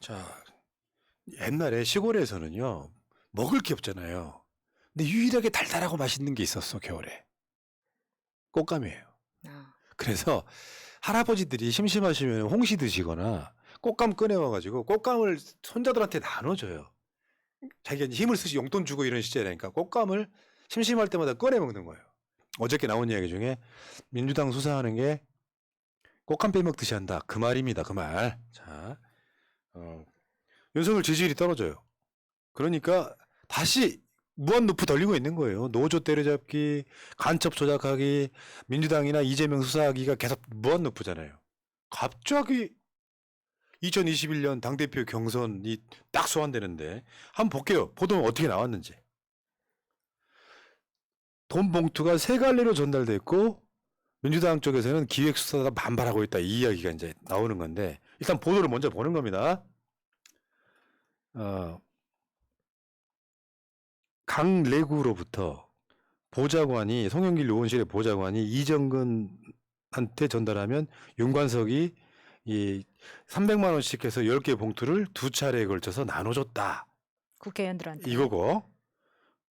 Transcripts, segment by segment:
자, 옛날에 시골에서는요, 먹을 게 없잖아요. 근데 유일하게 달달하고 맛있는 게 있었어, 겨울에. 꽃감이에요. 아. 그래서 할아버지들이 심심하시면 홍시 드시거나 꽃감 꺼내와가지고 꽃감을 손자들한테 나눠줘요. 자기가 이제 힘을 쓰시 용돈 주고 이런 시절이니까 꽃감을 심심할 때마다 꺼내 먹는 거예요. 어저께 나온 이야기 중에 민주당 수사하는 게 꽃감 빼먹듯이 한다. 그 말입니다. 그 말. 자, 윤석열 지지율이 떨어져요. 그러니까 다시 무한루프 돌리고 있는 거예요. 노조 때려잡기, 간첩 조작하기, 민주당이나 이재명 수사하기가 계속 무한루프잖아요. 갑자기 2021년 당대표 경선이 딱 소환되는데 한번 볼게요. 보도는 어떻게 나왔는지. 돈 봉투가 세 갈래로 전달됐고 민주당 쪽에서는 기획수사가 반발하고 있다. 이 이야기가 이제 나오는 건데 일단 보도를 먼저 보는 겁니다. 강래구로부터 보좌관이 송영길 의원실의 보좌관이 이정근한테 전달하면 윤관석이 이 300만 원씩 해서 10개 봉투를 두 차례에 걸쳐서 나눠줬다. 국회의원들한테. 이거고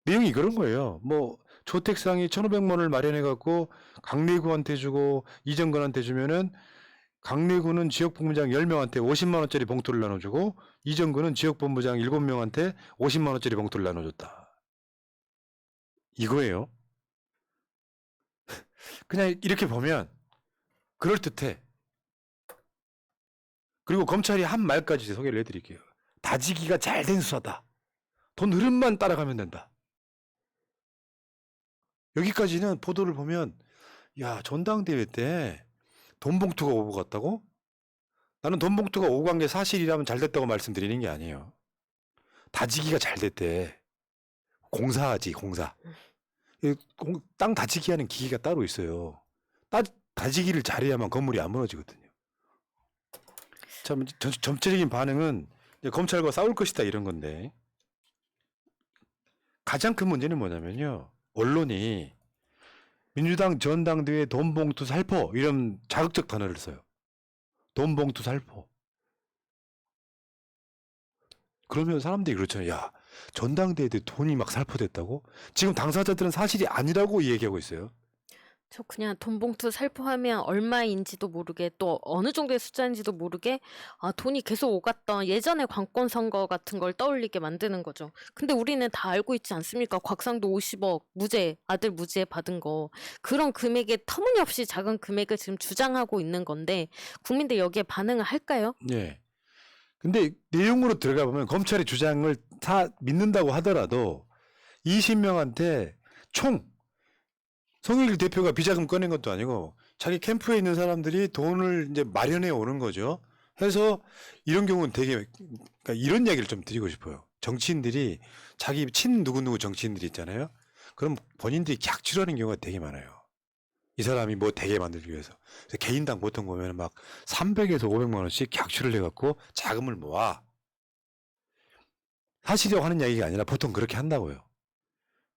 내용이 그런 거예요. 뭐 조택상이 1,500만 원을 마련해 갖고 강래구한테 주고 이정근한테 주면은 강래구는 지역본부장 10명한테 50만 원짜리 봉투를 나눠주고 이정근은 지역본부장 7명한테 50만 원짜리 봉투를 나눠줬다. 이거예요. 그냥 이렇게 보면 그럴듯해. 그리고 검찰이 한 말까지 소개를 해드릴게요. 다지기가 잘 된 수사다. 돈 흐름만 따라가면 된다. 여기까지는 보도를 보면 야 전당대회 때 돈봉투가 오고 갔다고? 나는 돈봉투가 오고 간 게 사실이라면 잘 됐다고 말씀드리는 게 아니에요. 다지기가 잘 됐대. 공사하지 공사. 땅 다지기 하는 기계가 따로 있어요. 다지기를 잘해야만 건물이 안 무너지거든요. 참 전체적인 반응은 이제 검찰과 싸울 것이다 이런 건데 가장 큰 문제는 뭐냐면요. 언론이 민주당 전당대회 돈봉투 살포 이런 자극적 단어를 써요. 돈봉투 살포. 그러면 사람들이 그렇잖아요. 야 전당대회 때 돈이 막 살포됐다고? 지금 당사자들은 사실이 아니라고 얘기하고 있어요. 저 그냥 돈 봉투 살포하면 얼마인지도 모르게 또 어느 정도의 숫자인지도 모르게 돈이 계속 오갔던 예전의 관권 선거 같은 걸 떠올리게 만드는 거죠. 근데 우리는 다 알고 있지 않습니까? 곽상도 50억 무죄, 아들 무죄 받은 거. 그런 금액에 터무니없이 작은 금액을 지금 주장하고 있는 건데 국민들 여기에 반응을 할까요? 네. 근데 내용으로 들어가 보면 검찰의 주장을 다 믿는다고 하더라도 20명한테 총 송영길 대표가 비자금 꺼낸 것도 아니고 자기 캠프에 있는 사람들이 돈을 이제 마련해 오는 거죠. 해서 이런 경우는 되게 그러니까 이런 이야기를 좀 드리고 싶어요. 정치인들이 자기 친 누구누구 정치인들이 있잖아요. 그럼 본인들이 객치하는 경우가 되게 많아요. 이 사람이 뭐 되게 만들기 위해서. 그래서 개인당 보통 보면 막 300에서 500만 원씩 객출을 해갖고 자금을 모아. 사실이라고 하는 이야기가 아니라 보통 그렇게 한다고요.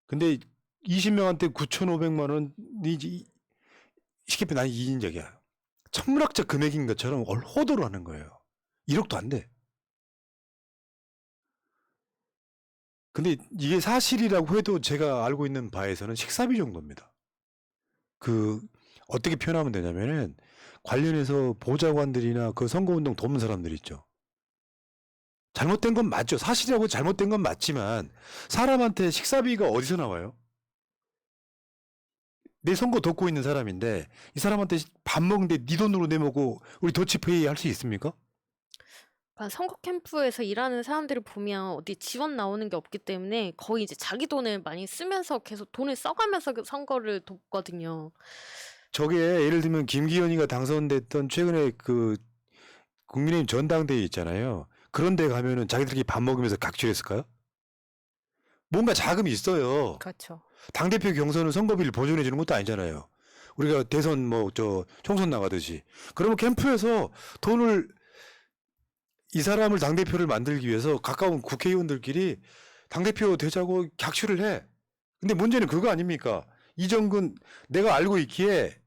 근데 20명한테 9,500만 원이 쉽게 난 2인적이야. 천문학적 금액인 것처럼 호도로 하는 거예요. 1억도 안 돼. 근데 이게 사실이라고 해도 제가 알고 있는 바에서는 식사비 정도입니다. 어떻게 표현하면 되냐면은 관련해서 보좌관들이나 그 선거운동 돕는 사람들 있죠. 잘못된 건 맞죠. 사실이라고 잘못된 건 맞지만 사람한테 식사비가 어디서 나와요? 내 선거 돕고 있는 사람인데 이 사람한테 밥 먹는데 네 돈으로 내먹고 우리 더치페이 할 수 있습니까? 그러니까 선거 캠프에서 일하는 사람들을 보면 어디 지원 나오는 게 없기 때문에 거의 이제 자기 돈을 많이 쓰면서 계속 돈을 써가면서 그 선거를 돕거든요. 저게 예를 들면 김기현이가 당선됐던 최근에 그 국민의힘 전당대회 있잖아요. 그런 데 가면은 자기들끼리 밥 먹으면서 각출했을까요? 뭔가 자금이 있어요. 그렇죠. 당대표 경선은 선거비를 보존해 주는 것도 아니잖아요. 우리가 대선 총선 나가듯이. 그러면 캠프에서 돈을 이 사람을 당대표를 만들기 위해서 가까운 국회의원들끼리 당대표 되자고 객출을 해. 근데 문제는 그거 아닙니까? 내가 알고 있기에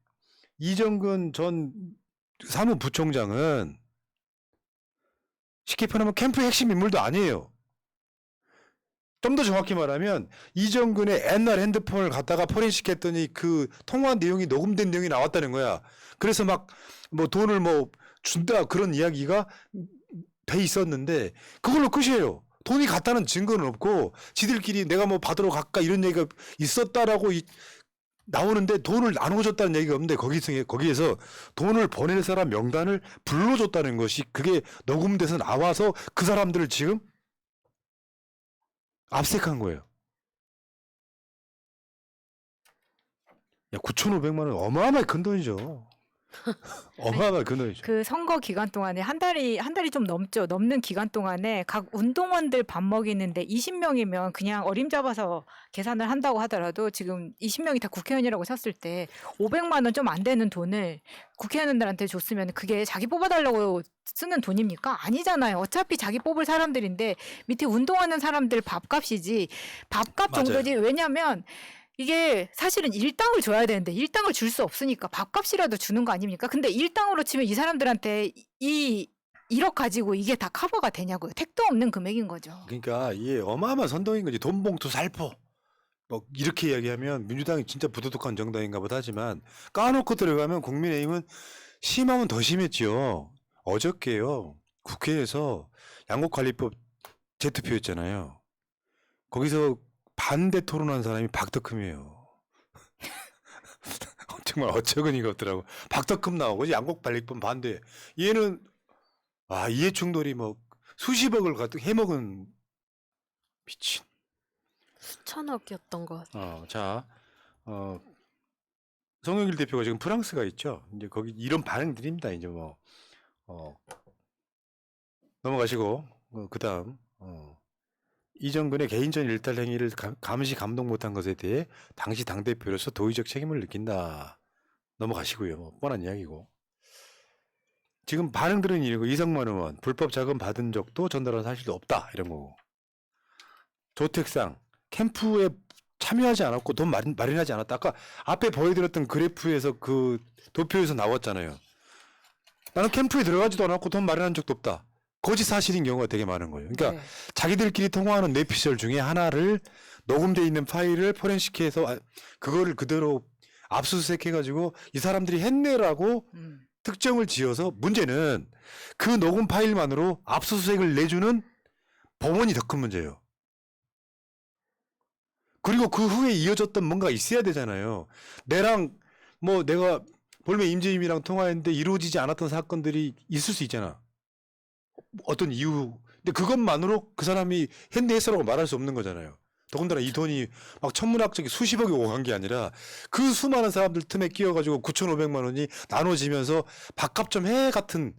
이정근 전 사무부총장은 쉽게 표현하면 캠프의 핵심 인물도 아니에요. 좀 더 정확히 말하면 이정근의 옛날 핸드폰을 갖다가 포렌식했더니 그 통화 내용이 녹음된 내용이 나왔다는 거야. 그래서 막 뭐 돈을 뭐 준다 그런 이야기가 돼 있었는데 그걸로 끝이에요. 돈이 갔다는 증거는 없고 지들끼리 내가 뭐 받으러 갈까 이런 얘기가 있었다라고 나오는데 돈을 나눠줬다는 얘기가 없는데 거기에서 돈을 보낼 사람 명단을 불러줬다는 것이 그게 녹음돼서 나와서 그 사람들을 지금 압색한 거예요. 야, 9,500만 원 어마어마하게 큰 돈이죠. 어마어마하게 큰 돈이죠. 그 선거 기간 동안에 한 달이 좀 넘죠. 넘는 기간 동안에 각 운동원들 밥 먹이는데 20명이면 그냥 어림잡아서 계산을 한다고 하더라도 지금 20명이 다 국회의원이라고 쳤을 때 500만 원 좀 안 되는 돈을 국회의원들한테 줬으면 그게 자기 뽑아달라고 쓰는 돈입니까? 아니잖아요. 어차피 자기 뽑을 사람들인데 밑에 운동하는 사람들 밥값이지 밥값 맞아요. 정도지. 왜냐하면 이게 사실은 일당을 줘야 되는데 일당을 줄 수 없으니까 밥값이라도 주는 거 아닙니까? 근데 일당으로 치면 이 사람들한테 이 1억 가지고 이게 다 커버가 되냐고요. 택도 없는 금액인 거죠. 그러니까 이게 어마어마한 선동인 거지. 돈 봉투 살포. 뭐 이렇게 이야기하면 민주당이 진짜 부도덕한 정당인가 보다 하지만 까놓고 들어가면 국민의힘은 심하면 더 심했죠. 어저께요. 국회에서 양곡관리법 재투표였잖아요. 거기서 반대 토론한 사람이 박덕흠이에요. 정말 어처구니가 없더라고. 박덕흠 나오고 양곡관리법 반대. 얘는 이해충돌이 뭐 수십억을 갖다 해먹은 미친. 수천억이었던 것 같아요. 자, 송영길 대표가 지금 프랑스가 있죠. 이제 거기 이런 반응들입니다. 이제 뭐 넘어가시고 그다음 이정근의 개인전 일탈 행위를 감시 감독 못한 것에 대해 당시 당 대표로서 도의적 책임을 느낀다. 넘어가시고요. 뭐 뻔한 이야기고. 지금 반응들은 이러고 이성만 의원 불법 자금 받은 적도 전달한 사실도 없다 이런 거고. 조택상 캠프에 참여하지 않았고 돈 마련하지 않았다. 아까 앞에 보여드렸던 그래프에서 그 도표에서 나왔잖아요. 나는 캠프에 들어가지도 않았고 돈 마련한 적도 없다. 거짓 사실인 경우가 되게 많은 거예요. 그러니까 네. 자기들끼리 통화하는 뇌피셜 중에 하나를 녹음되어 있는 파일을 포렌식해서 그거를 그대로 압수수색해가지고 이 사람들이 했네라고 특정을 지어서 문제는 그 녹음 파일만으로 압수수색을 내주는 법원이 더 큰 문제예요. 그리고 그 후에 이어졌던 뭔가 있어야 되잖아요. 내가 볼매 임재임이랑 통화했는데 이루어지지 않았던 사건들이 있을 수 있잖아. 어떤 이유. 근데 그것만으로 그 사람이 했네했어라고 말할 수 없는 거잖아요. 더군다나 이 돈이 막 천문학적인 수십억이 오고 간 게 아니라 그 수많은 사람들 틈에 끼어가지고 9,500만 원이 나눠지면서 밥값 좀 해 같은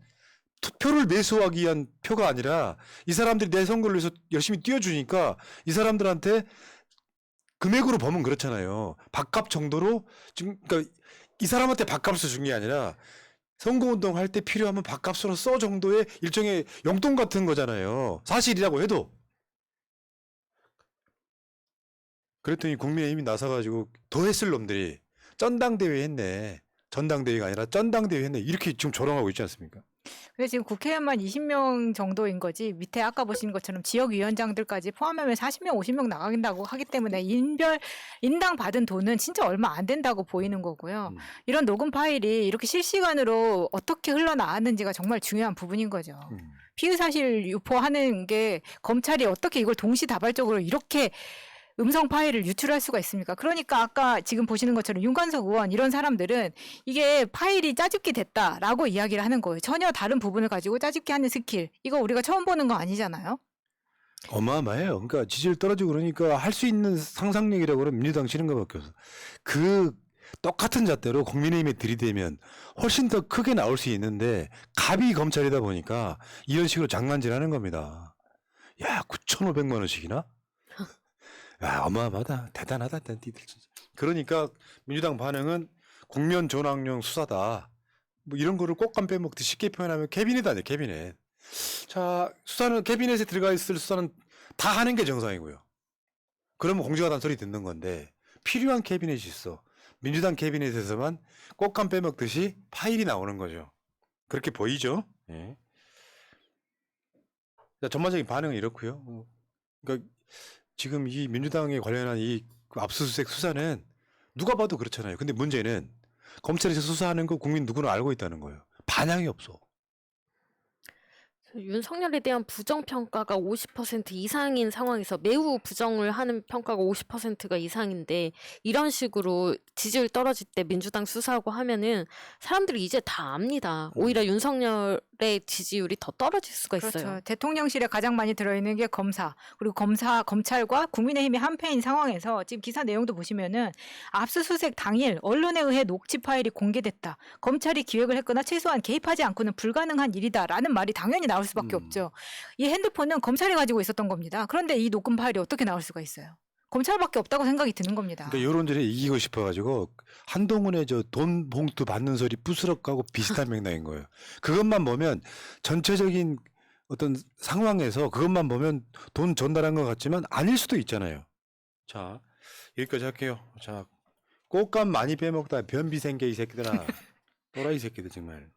투표를 매수하기 위한 표가 아니라 이 사람들이 내 선거를 위해서 열심히 뛰어주니까 이 사람들한테 금액으로 보면 그렇잖아요. 밥값 정도로 지금 그러니까 이 사람한테 밥값을 준 게 아니라 선거운동 할 때 필요하면 밥값으로 써 정도의 일종의 용돈 같은 거잖아요. 사실이라고 해도. 그랬더니 국민의힘이 나서가지고 더 했을 놈들이 전당대회 했네. 전당대회가 아니라 전당대회 했네. 이렇게 지금 조롱하고 있지 않습니까? 그래서 지금 국회의원만 20명 정도인 거지 밑에 아까 보신 것처럼 지역위원장들까지 포함하면 40명, 50명 나간다고 하기 때문에 인당 받은 돈은 진짜 얼마 안 된다고 보이는 거고요. 이런 녹음 파일이 이렇게 실시간으로 어떻게 흘러나왔는지가 정말 중요한 부분인 거죠. 피의 사실 유포하는 게 검찰이 어떻게 이걸 동시다발적으로 이렇게 음성 파일을 유출할 수가 있습니까? 그러니까 아까 지금 보시는 것처럼 윤관석 의원 이런 사람들은 이게 파일이 짜집기 됐다라고 이야기를 하는 거예요. 전혀 다른 부분을 가지고 짜집기 하는 스킬. 이거 우리가 처음 보는 거 아니잖아요. 어마어마해요. 그러니까 지지율 떨어지고 그러니까 할 수 있는 상상력이라고 그러면 민주당 치는 것밖에 없어. 그 똑같은 잣대로 국민의힘에 들이대면 훨씬 더 크게 나올 수 있는데 갑이 검찰이다 보니까 이런 식으로 장난질하는 겁니다. 야, 9,500만 원씩이나? 야, 어마어마하다. 대단하다. 니들 진짜. 그러니까 민주당 반응은 국면 전환용 수사다. 뭐 이런 거를 꽃감 빼먹듯이 쉽게 표현하면 캐비넷 아니에요. 캐비넷. 자, 수사는 캐비넷에 들어가 있을 수사는 다 하는 게 정상이고요. 그러면 공정하다는 소리 듣는 건데 필요한 캐비넷이 있어. 민주당 캐비넷에서만 꽃감 빼먹듯이 파일이 나오는 거죠. 그렇게 보이죠? 예. 자, 전반적인 반응은 이렇고요. 그러니까 지금 이 민주당에 관련한 이 압수수색 수사는 누가 봐도 그렇잖아요. 근데 문제는 검찰에서 수사하는 거 국민 누구나 알고 있다는 거예요. 반향이 없어. 윤석열에 대한 부정평가가 50% 이상인 상황에서 매우 부정을 하는 평가가 50%가 이상인데 이런 식으로 지지율 떨어질 때 민주당 수사하고 하면은 사람들이 이제 다 압니다. 오히려 윤석열의 지지율이 더 떨어질 수가 있어요. 그렇죠. 대통령실에 가장 많이 들어있는 게 검사, 그리고 검찰과 국민의힘이 한패인 상황에서 지금 기사 내용도 보시면은 압수수색 당일 언론에 의해 녹취 파일이 공개됐다. 검찰이 기획을 했거나 최소한 개입하지 않고는 불가능한 일이다라는 말이 당연히 나올 수밖에 없죠. 이 핸드폰은 검찰이 가지고 있었던 겁니다. 그런데 이 녹음 파일이 어떻게 나올 수가 있어요? 검찰밖에 없다고 생각이 드는 겁니다. 그러니까 여론전에 이기고 싶어가지고 한동훈의 저 돈 봉투 받는 소리 부스럭하고 비슷한 맥락인 거예요. 그것만 보면 전체적인 어떤 상황에서 그것만 보면 돈 전달한 것 같지만 아닐 수도 있잖아요. 자, 여기까지 할게요. 자, 꽃감 많이 빼먹다 변비 생겨 이 새끼들아. 또라이 새끼들 정말.